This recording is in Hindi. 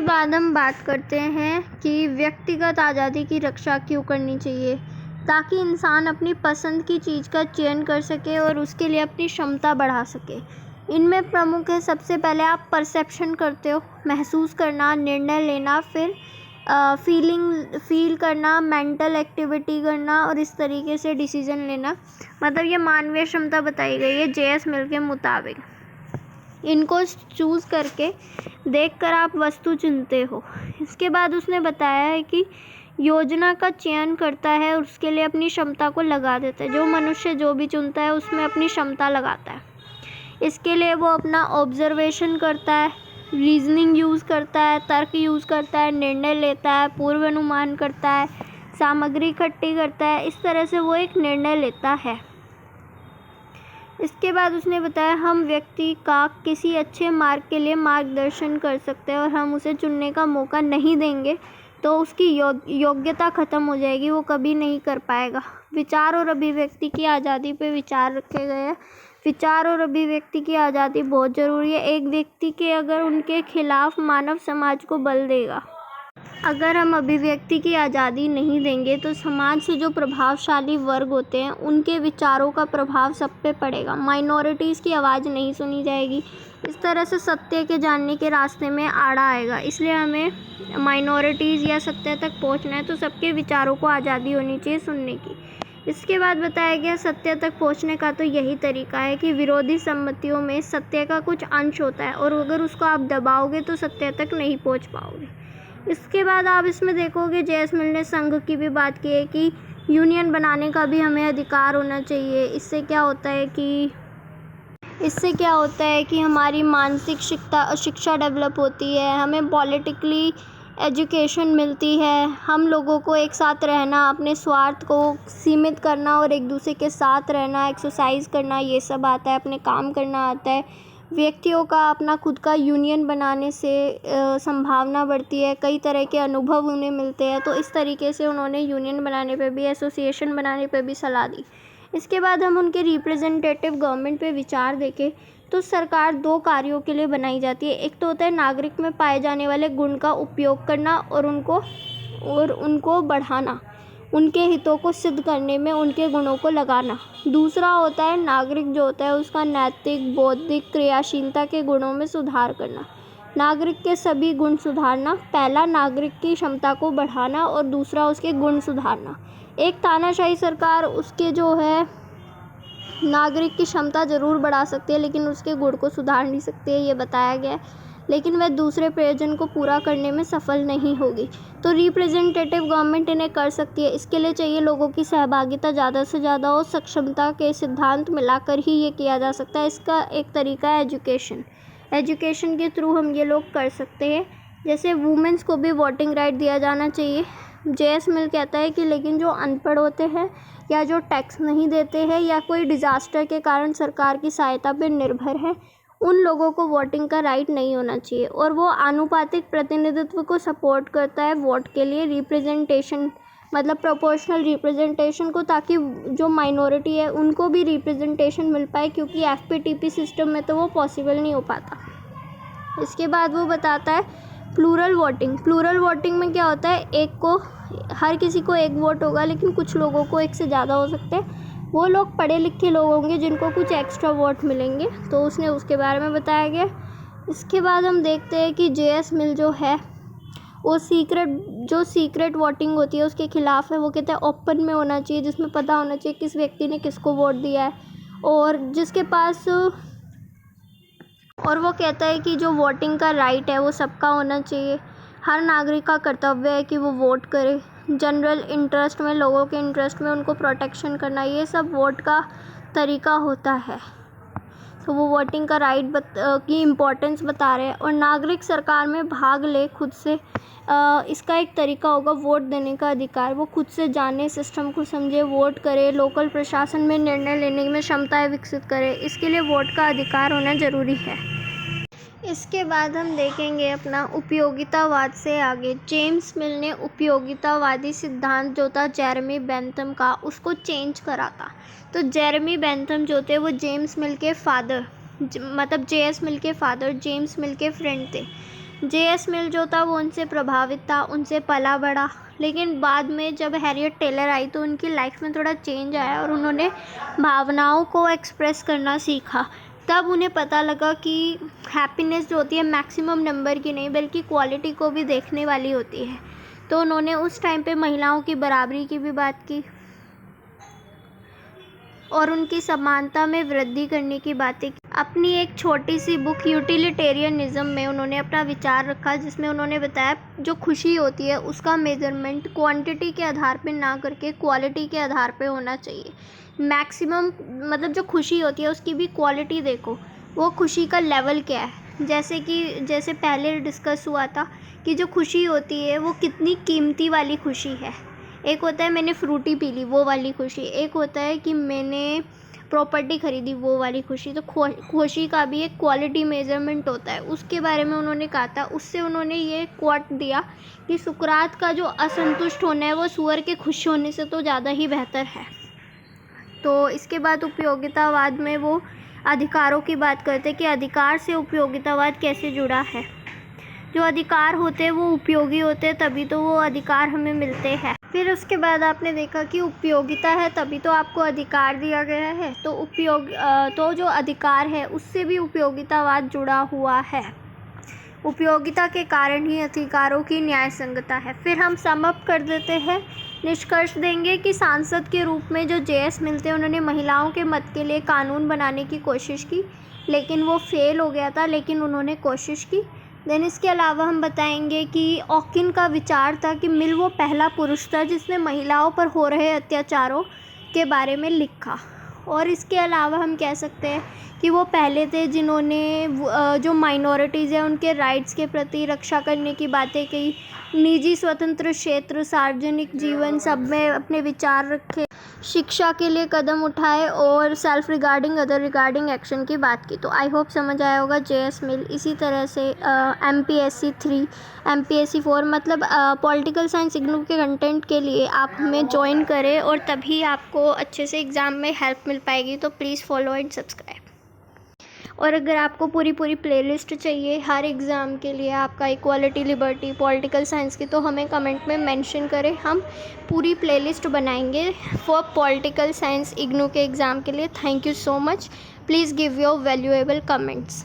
बाद हम बात करते हैं कि व्यक्तिगत आज़ादी की रक्षा क्यों करनी चाहिए, ताकि इंसान अपनी पसंद की चीज़ का चयन कर सके और उसके लिए अपनी क्षमता बढ़ा सके। इनमें प्रमुख है, सबसे पहले आप परसेप्शन करते हो, महसूस करना, निर्णय लेना, फिर फील करना, मेंटल एक्टिविटी करना और इस तरीके से डिसीजन लेना। मतलब ये मानवीय क्षमता बताई गई है जे.एस. मिल के मुताबिक। इनको चूज़ करके देखकर आप वस्तु चुनते हो। इसके बाद उसने बताया है कि योजना का चयन करता है और उसके लिए अपनी क्षमता को लगा देता है। जो मनुष्य जो भी चुनता है उसमें अपनी क्षमता लगाता है। इसके लिए वो अपना ऑब्जर्वेशन करता है, रीजनिंग यूज़ करता है, तर्क यूज़ करता है, निर्णय लेता है, पूर्व अनुमान करता है, सामग्री इकट्ठी करता है। इस तरह से वो एक निर्णय लेता है। इसके बाद उसने बताया हम व्यक्ति का किसी अच्छे मार्ग के लिए मार्गदर्शन कर सकते हैं और हम उसे चुनने का मौका नहीं देंगे तो उसकी योग्यता ख़त्म हो जाएगी, वो कभी नहीं कर पाएगा। विचार और अभिव्यक्ति की आज़ादी पे विचार रखे गए हैं। विचार और अभिव्यक्ति की आज़ादी बहुत ज़रूरी है। एक व्यक्ति के अगर उनके खिलाफ मानव समाज को बल देगा। अगर हम अभिव्यक्ति की आज़ादी नहीं देंगे तो समाज से जो प्रभावशाली वर्ग होते हैं उनके विचारों का प्रभाव सब पे पड़ेगा। माइनॉरिटीज़ की आवाज़ नहीं सुनी जाएगी। इस तरह से सत्य के जानने के रास्ते में आड़ा आएगा। इसलिए हमें माइनॉरिटीज़ या सत्य तक पहुंचना है तो सबके विचारों को आज़ादी होनी चाहिए सुनने की। इसके बाद बताया गया सत्य तक पहुंचने का तो यही तरीका है कि विरोधी सम्मतियों में सत्य का कुछ अंश होता है और अगर उसको आप दबाओगे तो सत्य तक नहीं पहुँच पाओगे। इसके बाद आप इसमें देखोगे जे.एस. मिल ने संघ की भी बात की है कि यूनियन बनाने का भी हमें अधिकार होना चाहिए। इससे क्या होता है कि हमारी मानसिक शिक्षा डेवलप होती है, हमें पॉलिटिकली एजुकेशन मिलती है, हम लोगों को एक साथ रहना, अपने स्वार्थ को सीमित करना और एक दूसरे के साथ रहना, एक्सरसाइज करना, ये सब आता है, अपने काम करना आता है। व्यक्तियों का अपना खुद का यूनियन बनाने से संभावना बढ़ती है, कई तरह के अनुभव उन्हें मिलते हैं। तो इस तरीके से उन्होंने यूनियन बनाने पे भी, एसोसिएशन बनाने पे भी सलाह दी। इसके बाद हम उनके रिप्रेजेंटेटिव गवर्नमेंट पे विचार देखें तो सरकार 2 कार्यों के लिए बनाई जाती है। एक तो होता है नागरिक में पाए जाने वाले गुण का उपयोग करना और उनको बढ़ाना, उनके हितों को सिद्ध करने में उनके गुणों को लगाना। दूसरा होता है नागरिक जो होता है उसका नैतिक, बौद्धिक, क्रियाशीलता के गुणों में सुधार करना। नागरिक के सभी गुण सुधारना, पहला नागरिक की क्षमता को बढ़ाना और दूसरा उसके गुण सुधारना। एक तानाशाही सरकार उसके जो है नागरिक की क्षमता ज़रूर बढ़ा सकती है लेकिन उसके गुण को सुधार नहीं सकती है, ये बताया गया है। लेकिन वह दूसरे प्रयोजन को पूरा करने में सफल नहीं होगी। तो रिप्रेजेंटेटिव गवर्नमेंट इन्हें कर सकती है। इसके लिए चाहिए लोगों की सहभागिता ज़्यादा से ज़्यादा हो, सक्षमता के सिद्धांत मिलाकर ही ये किया जा सकता है। इसका एक तरीका है एजुकेशन के थ्रू हम ये लोग कर सकते हैं। जैसे वुमेन्स को भी वोटिंग राइट दिया जाना चाहिए। जे.एस. मिल कहता है कि लेकिन जो अनपढ़ होते हैं या जो टैक्स नहीं देते हैं या कोई डिज़ास्टर के कारण सरकार की सहायता पर निर्भर है, उन लोगों को वोटिंग का राइट नहीं होना चाहिए। और वो आनुपातिक प्रतिनिधित्व को सपोर्ट करता है वोट के लिए, रिप्रेजेंटेशन मतलब प्रोपोर्शनल रिप्रेजेंटेशन को, ताकि जो माइनॉरिटी है उनको भी रिप्रेजेंटेशन मिल पाए, क्योंकि एफपीटीपी सिस्टम में तो वो पॉसिबल नहीं हो पाता। इसके बाद वो बताता है प्लूरल वोटिंग में क्या होता है, हर किसी को एक वोट होगा लेकिन कुछ लोगों को एक से ज़्यादा हो सकते हैं। वो लोग पढ़े लिखे लोग होंगे जिनको कुछ एक्स्ट्रा वोट मिलेंगे, तो उसने उसके बारे में बताया गया। इसके बाद हम देखते हैं कि जे.एस. मिल जो है वो सीक्रेट वोटिंग होती है उसके खिलाफ है। वो कहते हैं ओपन में होना चाहिए, जिसमें पता होना चाहिए किस व्यक्ति ने किसको वोट दिया है, और वो कहता है कि जो वोटिंग का राइट है वो सबका होना चाहिए। हर नागरिक का कर्तव्य है कि वो वोट करे। जनरल इंटरेस्ट में, लोगों के इंटरेस्ट में उनको प्रोटेक्शन करना, ये सब वोट का तरीका होता है। तो वो वोटिंग का राइट की इम्पोर्टेंस बता रहे हैं। और नागरिक सरकार में भाग ले खुद से, इसका एक तरीका होगा वोट देने का अधिकार। वो खुद से जाने, सिस्टम को समझे, वोट करे, लोकल प्रशासन में निर्णय लेने में क्षमताएं विकसित करे। इसके लिए वोट का अधिकार होना ज़रूरी है। इसके बाद हम देखेंगे अपना उपयोगितावाद से आगे। जेम्स मिल ने उपयोगितावादी सिद्धांत जो था जेरेमी बेंथम का, उसको चेंज करा था। तो जेरेमी बेंथम जो थे वो जेम्स मिल के फादर, मतलब जे.एस. मिल के फादर, जेम्स मिल के फ्रेंड थे। जेएस मिल जो था वो उनसे प्रभावित था, उनसे पला बड़ा, लेकिन बाद में जब हैरियट टेलर आई तो उनकी लाइफ में थोड़ा चेंज आया और उन्होंने भावनाओं को एक्सप्रेस करना सीखा। तब उन्हें पता लगा कि हैप्पीनेस जो होती है मैक्सिमम नंबर की नहीं बल्कि क्वालिटी को भी देखने वाली होती है। तो उन्होंने उस टाइम पे महिलाओं की बराबरी की भी बात की और उनकी समानता में वृद्धि करने की बातें की। अपनी एक छोटी सी बुक यूटिलिटेरियनिज्म में उन्होंने अपना विचार रखा, जिसमें उन्होंने बताया जो खुशी होती है उसका मेजरमेंट क्वांटिटी के आधार पे ना करके क्वालिटी के आधार पे होना चाहिए। मैक्सिमम मतलब जो खुशी होती है उसकी भी क्वालिटी देखो, वो खुशी का लेवल क्या है। जैसे पहले डिस्कस हुआ था कि जो खुशी होती है वो कितनी कीमती वाली खुशी है। एक होता है मैंने फ्रूटी पी ली वो वाली खुशी, एक होता है कि मैंने प्रॉपर्टी ख़रीदी वो वाली खुशी। तो खुशी का भी एक क्वालिटी मेजरमेंट होता है, उसके बारे में उन्होंने कहा था। उससे उन्होंने ये क्वोट दिया कि सुकरात का जो असंतुष्ट होना है वो सूअर के खुश होने से तो ज़्यादा ही बेहतर है। तो इसके बाद उपयोगितावाद में वो अधिकारों की बात करते कि अधिकार से उपयोगितावाद कैसे जुड़ा है। जो अधिकार होते हैं वो उपयोगी होते हैं, तभी तो वो अधिकार हमें मिलते हैं। फिर उसके बाद आपने देखा कि उपयोगिता है तभी तो आपको अधिकार दिया गया है। तो जो अधिकार है उससे भी उपयोगितावाद जुड़ा हुआ है। उपयोगिता के कारण ही अधिकारों की न्याय संगता है। फिर हम सम अप कर देते हैं, निष्कर्ष देंगे कि सांसद के रूप में जो जेएस मिलते उन्होंने महिलाओं के मत के लिए कानून बनाने की कोशिश की, लेकिन वो फेल हो गया था, लेकिन उन्होंने कोशिश की। देन इसके अलावा हम बताएंगे कि ऑकिन का विचार था कि मिल वो पहला पुरुष था जिसने महिलाओं पर हो रहे अत्याचारों के बारे में लिखा। और इसके अलावा हम कह सकते हैं कि वो पहले थे जिन्होंने जो माइनॉरिटीज़ हैं उनके राइट्स के प्रति रक्षा करने की बातें कही, निजी स्वतंत्र क्षेत्र, सार्वजनिक जीवन सब में अपने विचार रखे, शिक्षा के लिए कदम उठाए और self regarding other regarding action की बात की। तो आई होप समझ आया होगा जेएस मिल। इसी तरह से MPSC 3, MPSC 4 मतलब पॉलिटिकल साइंस इग्नू के कंटेंट के लिए आप हमें ज्वाइन करें और तभी आपको अच्छे से एग्ज़ाम में हेल्प मिल पाएगी। तो प्लीज़ फॉलो एंड सब्सक्राइब। और अगर आपको पूरी प्लेलिस्ट चाहिए हर एग्ज़ाम के लिए आपका इक्वालिटी, लिबर्टी, पॉलिटिकल साइंस की, तो हमें कमेंट में मेंशन करें, हम पूरी प्लेलिस्ट बनाएंगे फॉर पॉलिटिकल साइंस इग्नू के एग्ज़ाम के लिए। Thank you so much. Please give your valuable comments.